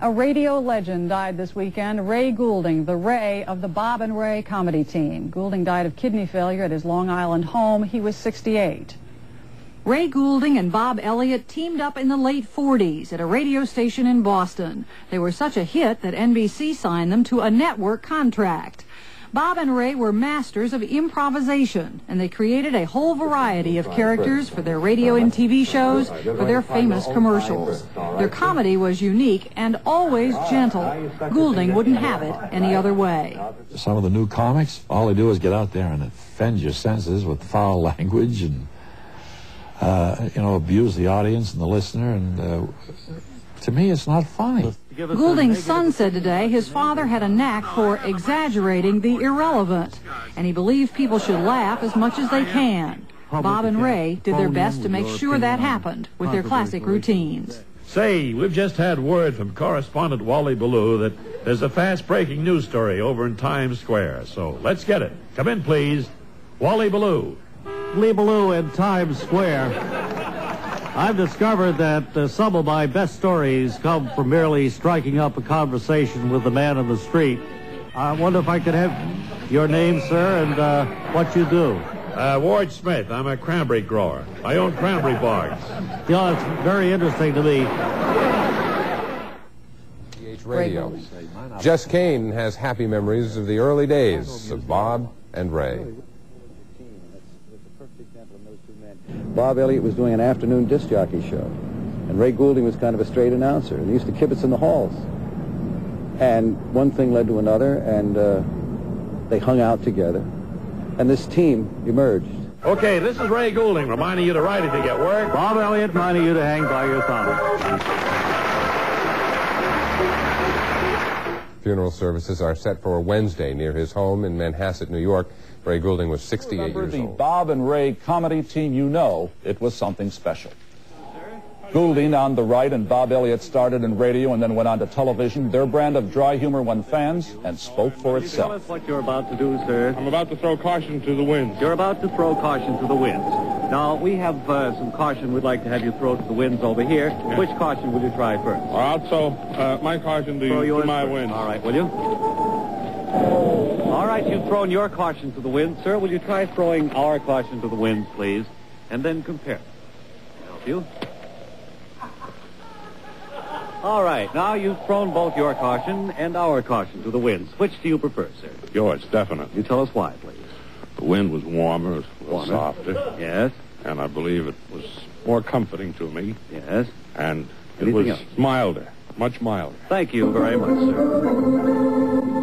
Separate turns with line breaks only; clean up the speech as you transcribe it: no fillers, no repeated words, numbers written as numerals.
A radio legend died this weekend, Ray Goulding, the Ray of the Bob and Ray comedy team. Goulding died of kidney failure at his Long Island home. He was 68.
Ray Goulding and Bob Elliott teamed up in the late 40s at a radio station in Boston. They were such a hit that NBC signed them to a network contract. Bob and Ray were masters of improvisation, and they created a whole variety of characters for their radio and TV shows, for their famous commercials. Their comedy was unique and always gentle. Goulding wouldn't have it any other way.
Some of the new comics, all they do is get out there and offend your senses with foul language and, abuse the audience and the listener, and to me it's not funny.
Goulding's son said today his father had a knack for exaggerating the irrelevant, and he believed people should laugh as much as they can. Bob and Ray did their best to make sure that happened with their classic routines.
Say, we've just had word from correspondent Wally Ballou that there's a fast-breaking news story over in Times Square. So let's get it. Come in, please. Wally Ballou.
Lee Ballou in Times Square. I've discovered that some of my best stories come from merely striking up a conversation with the man on the street. I wonder if I could have your name, sir, and what you do.
Ward Smith. I'm a cranberry grower. I own cranberry bogs.
It's very interesting to me.
Radio. Jess Kane has happy memories of the early days of Bob and Ray.
Bob Elliott was doing an afternoon disc jockey show, and Ray Goulding was kind of a straight announcer, and he used to kibitz in the halls. And one thing led to another, and they hung out together, and this team emerged.
Okay, this is Ray Goulding reminding you to write if you get work.
Bob Elliott reminding you to hang by your thumb.
Funeral services are set for Wednesday near his home in Manhasset, New York. Ray Goulding was 68 years old.
The Bob and Ray comedy team, you know it was something special. Goulding on the right and Bob Elliott started in radio and then went on to television. Their brand of dry humor won fans and spoke for itself.
Tell us what you're about to do, sir.
I'm about to throw caution to the winds.
You're about to throw caution to the winds. Now, we have some caution we'd like to have you throw to the winds over here. Yeah. Which caution will you try first?
I'll throw my caution to my winds.
All right, will you? All right, you've thrown your caution to the wind, sir. Will you try throwing our caution to the winds, please? And then compare. Help you. All right, now you've thrown both your caution and our caution to the winds. Which do you prefer, sir?
Yours, definitely.
You tell us why, please.
The wind was warmer, it was softer.
Yes.
And I believe it was more comforting to me.
Yes.
And it
Anything
was
else?
milder, much milder.
Thank you very much, sir.